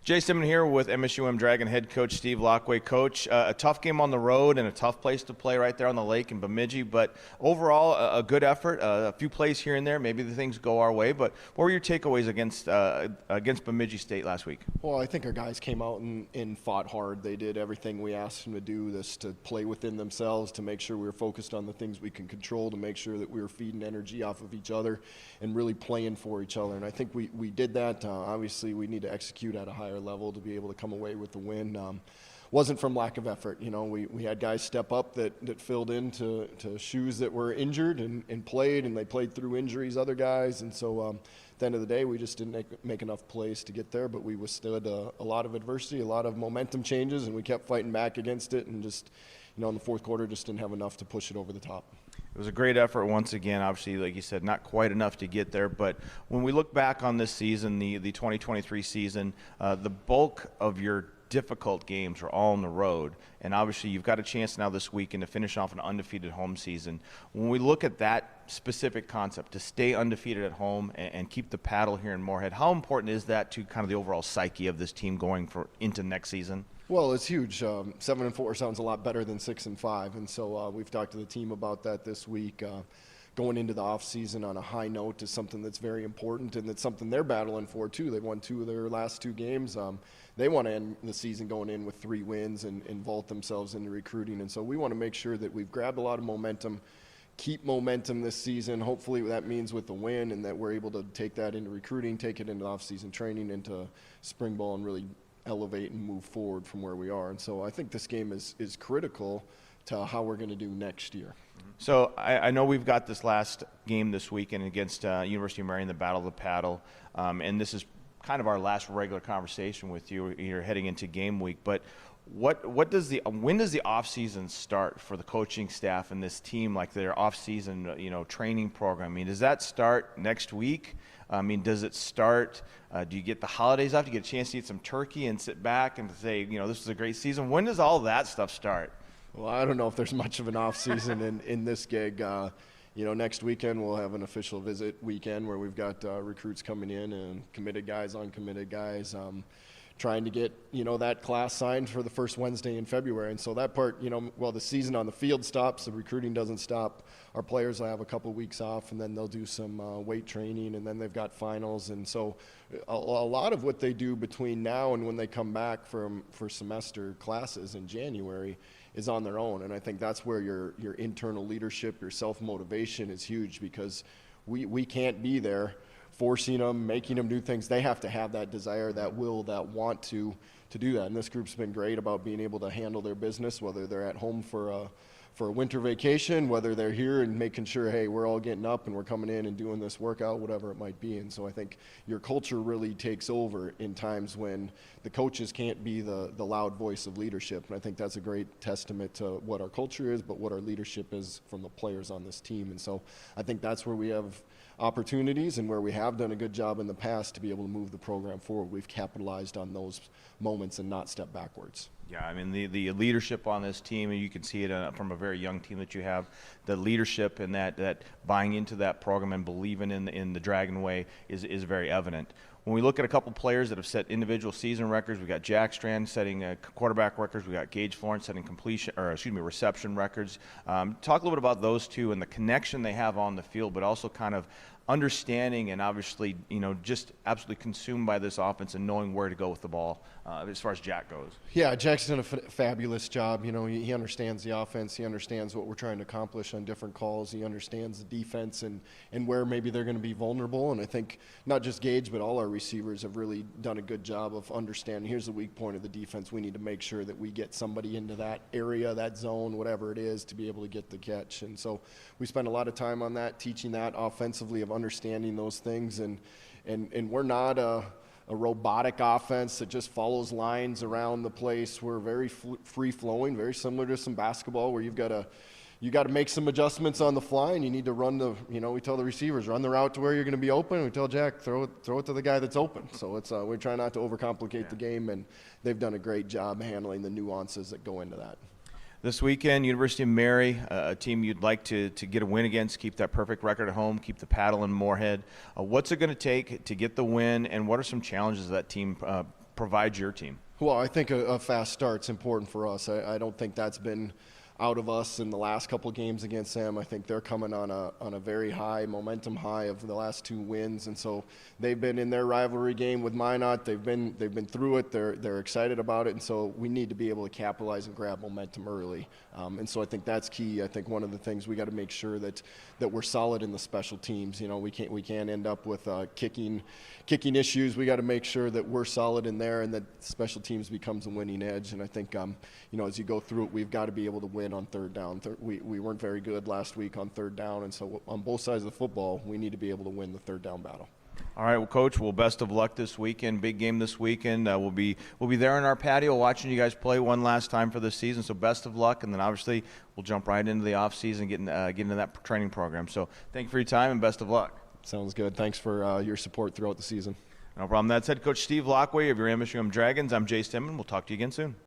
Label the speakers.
Speaker 1: Jace Denman here with MSUM Dragon head coach Steve Laqua. Coach, a tough game on the road and a tough place to play right there on the lake in Bemidji, but overall a good effort. A few plays here and there, maybe the things go our way, but what were your takeaways against Bemidji State last week?
Speaker 2: Well, I think our guys came out and fought hard. They did everything we asked them to do, to play within themselves, to make sure we were focused on the things we can control, to make sure that we were feeding energy off of each other and really playing for each other. And I think we did that. Obviously, we need to execute at a higher level to be able to come away with the win. Wasn't from lack of effort. You know, we had guys step up that filled into shoes that were injured and played, and they played through injuries, other guys. And so at the end of the day, we just didn't make enough plays to get there, but we withstood a lot of adversity, a lot of momentum changes, and we kept fighting back against it, and just, you know, in the fourth quarter just didn't have enough to push it over the top.
Speaker 1: It was a great effort once again. Obviously, like you said, not quite enough to get there. But when we look back on this season, the 2023 season, the bulk of your difficult games are all on the road. And obviously, you've got a chance now this weekend to finish off an undefeated home season. When we look at that specific concept, to stay undefeated at home and keep the paddle here in Moorhead, how important is that to kind of the overall psyche of this team going into next season?
Speaker 2: Well, it's huge. 7-4 sounds a lot better than 6-5, and so we've talked to the team about that this week. Going into the off season on a high note is something that's very important, and it's something they're battling for too. They won 2 of their last 2 games. They want to end the season going in with 3 wins and vault themselves into recruiting, and so we want to make sure that we've grabbed a lot of momentum, keep momentum this season. Hopefully that means with the win, and that we're able to take that into recruiting, take it into off-season training, into spring ball, and really elevate and move forward from where we are. And so I think this game is critical to how we're going to do next year.
Speaker 1: So I know we've got this last game this weekend against University of Mary in the Battle of the Paddle, and this is kind of our last regular conversation with you. You're heading into game week, but when does the off season start for the coaching staff and this team, like their off season training program? I mean, does that start next week? I mean, does it start? Do you get the holidays off? Do you get a chance to eat some turkey and sit back and say, this was a great season? When does all that stuff start?
Speaker 2: Well, I don't know if there's much of an off season in this gig. Next weekend we'll have an official visit weekend where we've got recruits coming in and committed guys, uncommitted guys. Trying to get, that class signed for the first Wednesday in February. And so that part, while the season on the field stops, the recruiting doesn't stop. Our players will have a couple weeks off, and then they'll do some weight training, and then they've got finals. And so a lot of what they do between now and when they come back for semester classes in January is on their own. And I think that's where your internal leadership, your self-motivation is huge, because we can't be there forcing them, making them do things. They have to have that desire, that will, that want to do that. And this group's been great about being able to handle their business, whether they're at home for a winter vacation, whether they're here and making sure, hey, we're all getting up and we're coming in and doing this workout, whatever it might be. And so I think your culture really takes over in times when the coaches can't be the loud voice of leadership. And I think that's a great testament to what our culture is, but what our leadership is from the players on this team. And so I think that's where we have opportunities, and where we have done a good job in the past to be able to move the program forward. We've capitalized on those moments and not stepped backwards.
Speaker 1: Yeah, I mean, the leadership on this team, and you can see it from a very young team that you have, the leadership and that buying into that program and believing in the Dragon way is very evident. When we look at a couple players that have set individual season records, we got Jack Strand setting quarterback records. We got Gage Florence setting reception records. Talk a little bit about those two and the connection they have on the field, but also kind of understanding and obviously, just absolutely consumed by this offense and knowing where to go with the ball as far as Jack goes.
Speaker 2: Yeah, Jack's done a fabulous job. He understands the offense. He understands what we're trying to accomplish on different calls. He understands the defense and where maybe they're going to be vulnerable. And I think not just Gage, but all our receivers have really done a good job of understanding, here's the weak point of the defense. We need to make sure that we get somebody into that area, that zone, whatever it is, to be able to get the catch. And so we spend a lot of time on that, teaching that offensively, of understanding those things. And we're not a robotic offense that just follows lines around the place. We're very free-flowing, very similar to some basketball, where you got to make some adjustments on the fly, and you need to run we tell the receivers, run the route to where you're going to be open, and we tell Jack, throw it to the guy that's open. So it's we try not to overcomplicate the game, and they've done a great job handling the nuances that go into that.
Speaker 1: This weekend, University of Mary, a team you'd like to get a win against, keep that perfect record at home, keep the paddle in Moorhead. What's it going to take to get the win, and what are some challenges that team provides your team?
Speaker 2: Well, I think a fast start's important for us. I don't think that's been out of us in the last couple games against them. I think they're coming on a very high momentum high of the last 2 wins, and so they've been in their rivalry game with Minot. They've been through it. They're excited about it, and so we need to be able to capitalize and grab momentum early. And so I think that's key. I think one of the things we got to make sure that we're solid in the special teams. You know, we can't end up with kicking issues. We got to make sure that we're solid in there and that special teams becomes a winning edge. And I think as you go through it, we've got to be able to win on third down. We weren't very good last week on third down, and so on both sides of the football, we need to be able to win the third down battle.
Speaker 1: All right, well, Coach, well, best of luck this weekend. Big game this weekend. We'll be there in our patio watching you guys play one last time for this season. So best of luck, and then obviously we'll jump right into the off season, get into that training program. So thank you for your time and best of luck.
Speaker 2: Sounds good. Thanks for your support throughout the season.
Speaker 1: No problem. That's head coach Steve Laqua of your MSUM Dragons. I'm Jace Denman. We'll talk to you again soon.